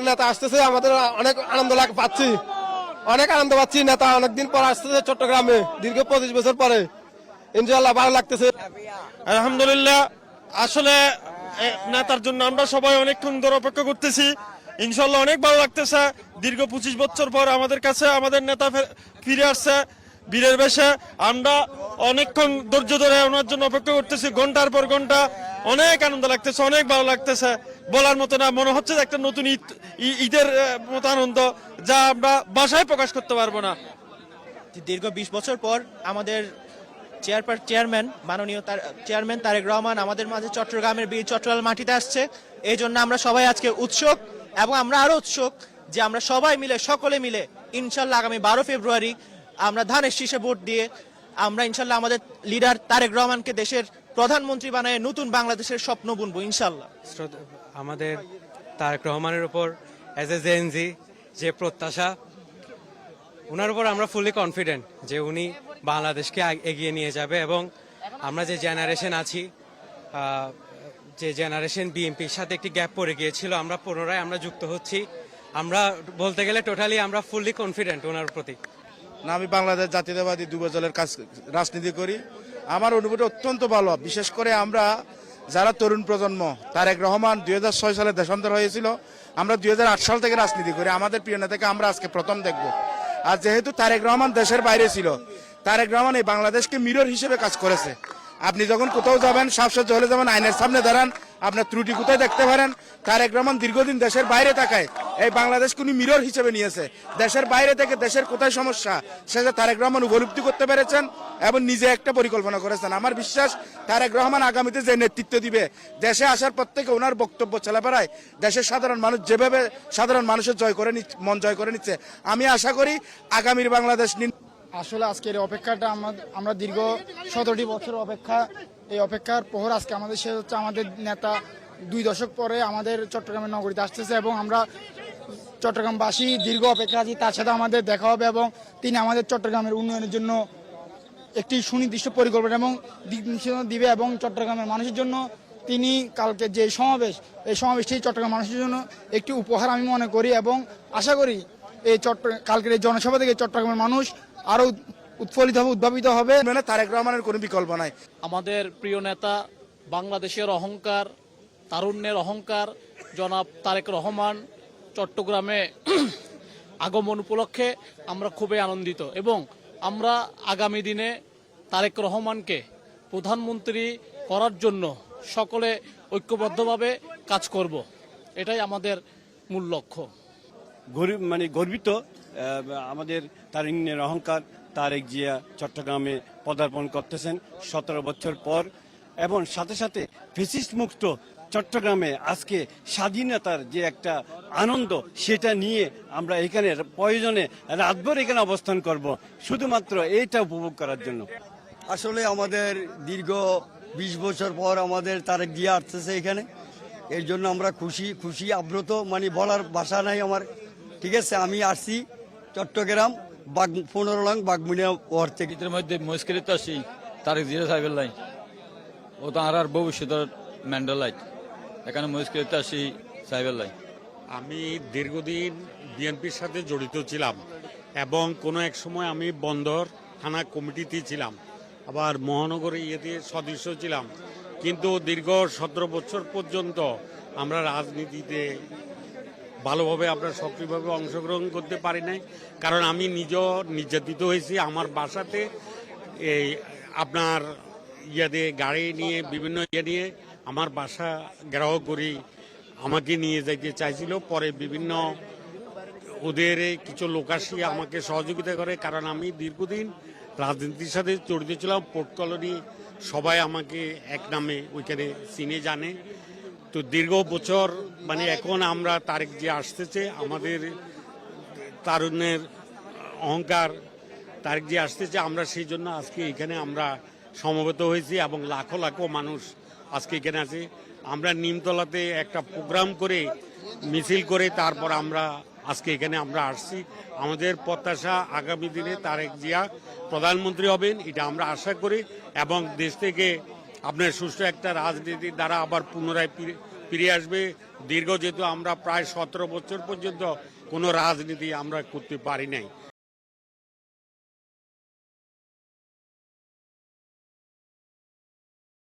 নেতা আসতেছে, আমাদের অনেক আনন্দ পাচ্ছি, অনেক আনন্দ পাচ্ছি। নেতা অনেকদিন পর আসতেছে চট্টগ্রামে, দীর্ঘ 25 বছর পরে। ইনশাআল্লাহ ভালো লাগতেছে। আলহামদুলিল্লাহ। আসলে নেতার জন্য আমরা সবাই অনেকক্ষণ ধরে অপেক্ষা করতেছি। ইনশাল্লাহ অনেক ভালো লাগতেছে। দীর্ঘ 25 বছর পর আমাদের কাছে আমাদের নেতা ফিরে আসছে বীরের বেশে। আমরা অনেকক্ষণ ধৈর্য ধরে ওনার জন্য অপেক্ষা করতেছি, ঘন্টার পর ঘন্টা। অনেক আনন্দ লাগতেছে, অনেক ভালো লাগতেছে, বলার মতো না। মনে হচ্ছে যে একটা নতুন ঈদের মতো আনন্দ, যা আমরা ভাষায় প্রকাশ করতে পারবো না। দীর্ঘ 20 বছর পর আমাদের চেয়ারম্যান মাননীয় চেয়ারম্যান তারেক রহমান আমাদের মাঝে চট্টগ্রামের বীর চট্টলাল মাটিতে আসছে। এই জন্য আমরা সবাই আজকে উৎসুক, এবং আমরা আরো উৎসুক যে আমরা সবাই মিলে, সকলে মিলে ইনশাল্লাহ আগামী 12 ফেব্রুয়ারি আমরা ধানের শীষে ভোট দিয়ে আমরা ইনশাল্লাহ আমাদের লিডার তারেক রহমানকে দেশের প্রধানমন্ত্রী বানায় নতুন বাংলাদেশের স্বপ্ন বুনবো ইনশাল্লাহ। আমাদের তারেক রহমানের উপর অ্যাজ এ জেনজি যে প্রত্যাশা, ওনার উপর আমরা ফুলি কনফিডেন্ট যে উনি বাংলাদেশকে এগিয়ে নিয়ে যাবে। এবং আমরা যে জেনারেশন আছি, যে জেনারেশন বিএনপির সাথে একটি গ্যাপ পড়ে গিয়েছিল, আমরা পুনরায় আমরা যুক্ত হচ্ছি। আমরা বলতে গেলে টোটালি আমরা ফুললি কনফিডেন্ট ওনার প্রতি। না, আমি বাংলাদেশ জাতীয়তাবাদী যুবদলের কাজ রাজনীতি করি। আমার অনুভূতি অত্যন্ত ভালো। বিশেষ করে আমরা যারা তরুণ প্রজন্ম, তারেক রহমান 2006 সালে দেশান্তর হয়েছিল, আমরা 2008 সাল থেকে রাজনীতি করি। আমাদের প্রিয় নেতাকে আমরা আজকে প্রথম দেখব। আর যেহেতু তারেক রহমান দেশের বাইরে ছিল, তারেক রহমান এই বাংলাদেশকে মিরর হিসেবে কাজ করেছে। আপনি যখন কোথাও যাবেন, সাবসজ্জ হলে যেমন আইনের সামনে দাঁড়ান, আপনার ত্রুটি কোথায় দেখতে পারেন। তারেক রহমান দীর্ঘদিন দেশের বাইরে থাকায় এই বাংলাদেশকে উনি মিরর হিসেবে নিয়েছে। দেশের বাইরে থেকে দেশের কোথায় সমস্যা সেটা তারেক রহমান উপলব্ধি করতে পেরেছেন এবং নিজে একটা পরিকল্পনা করেছেন। আমার বিশ্বাস তারেক রহমান আগামীতে যে নেতৃত্ব দিবে, দেশে আসার পর থেকে ওনার বক্তব্য চলাফেরায় দেশের সাধারণ মানুষ যেভাবে সাধারণ মানুষের মন জয় করে নিচ্ছে, আমি আশা করি আগামীর বাংলাদেশ। আসলে আজকের অপেক্ষাটা আমরা দীর্ঘ 17টি বছর অপেক্ষা, এই অপেক্ষার প্রহর আজকে আমাদের শেষ হচ্ছে। আমাদের নেতা 2 দশক পরে আমাদের চট্টগ্রামের নগরীতে আসতেছে এবং আমরা চট্টগ্রামবাসী দীর্ঘ অপেক্ষা আছি। তার সাথে আমাদের দেখা হবে এবং তিনি আমাদের চট্টগ্রামের উন্নয়নের জন্য একটি সুনির্দিষ্ট পরিকল্পনা এবং দিক নির্দেশনা দিবে, এবং চট্টগ্রামের মানুষের জন্য তিনি কালকে যে সমাবেশ, এই সমাবেশটি চট্টগ্রাম মানুষের জন্য একটি উপহার আমি মনে করি, এবং আশা করি এই কালকের এই জনসভা থেকে চট্টগ্রামের মানুষ আরো উৎফুল্লিত হবে, উদ্ভাবিত হবে। মানে তারেক রহমানের কোনো বিকল্প নাই। আমাদের প্রিয় নেতা, বাংলাদেশের অহংকার, তারুণ্যের অহংকার জনাব তারেক রহমান চট্টগ্রামে আগমন উপলক্ষে আমরা খুবই আনন্দিত, এবং আমরা আগামী দিনে তারেক রহমানকে প্রধানমন্ত্রী করার জন্য সকলে ঐক্যবদ্ধভাবে কাজ করব। এটাই আমাদের মূল লক্ষ্য। গর্বিত আমাদের তারুণ্যের অহংকার তারেক জিয়া চট্টগ্রামে পদার্পণ করতেছেন 17 বছর পর, এবং সাথে সাথে ফ্যাসিস্ট মুক্ত চট্টগ্রামে আজকে স্বাধীনতার যে একটা আনন্দ, সেটা নিয়ে আমরা এখানে প্রয়োজনে রাতভর এখানে অবস্থান করব, শুধুমাত্র এইটা উপভোগ করার জন্য। আসলে আমাদের দীর্ঘ 20 বছর পর আমাদের তারেক জিয়া আসতেছে এখানে, এর জন্য আমরা খুশি আপ্লুত, বলার ভাষা নাই আমার। ঠিক আছে, আমি আসছি চট্টগ্রাম 15 নং বাগমুনিয়া ওয়ার্ড থেকে। এর মধ্যে মুশকিলত আসি তারেক জিয়া সাহেবের লাই, ও তো আর ভবিষ্যতের ম্যান্ডেলাইট, এখানে মুশকিলত আসি সাহেবের লাই। আমি দীর্ঘদিন বিএনপির সাথে জড়িত ছিলাম, এবং কোনো এক সময় আমি বন্দর থানা কমিটিতে ছিলাম, আবার মহানগর ইয়েতে সদস্য ছিলাম। কিন্তু দীর্ঘ 17 বছর পর্যন্ত আমরা রাজনীতিতে ভালোভাবে আমরা সক্রিয়ভাবে অংশগ্রহণ করতে পারি নাই, কারণ আমি নিজেও নির্যাতিত হয়েছি। আমার বাসাতে এই আপনার গাড়ি নিয়ে বিভিন্ন নিয়ে আমার বাসা ঘেরাও করি আমাকে নিয়ে যাইতে চাইছিল। পরে বিভিন্ন ওদের কিছু লোক আসিয়ে আমাকে সহযোগিতা করে, কারণ আমি দীর্ঘদিন রাজনীতির সাথে জড়িত ছিলাম। পোর্ট কলোনি সবাই আমাকে এক নামে ওইখানে চিনে জানে। তো দীর্ঘ বছর এখন আমরা তারেক যে আসতেছে, আমাদের তারুণ্যের অহংকার তারেক যে আসতেছে, আমরা সেই জন্য আজকে এখানে আমরা সমবেত হয়েছি, এবং লাখো লাখো মানুষ আজকে এখানে আছে। আমরা নিমতলাতে একটা প্রোগ্রাম করে মিছিল করে তারপর আমরা আজকে এখানে আমরা আসছি। আমাদের প্রত্যাশা আগামী দিনে তারেক জিয়া প্রধানমন্ত্রী হবেন, এটা আমরা আশা করি, এবং দেশ থেকে আপনার সুষ্ঠু একটা রাজনীতির দ্বারা আবার পুনরায় ফিরে আসবে। দীর্ঘ যেহেতু আমরা প্রায় 17 বছর পর্যন্ত কোনো রাজনীতি আমরা করতে পারি নাই,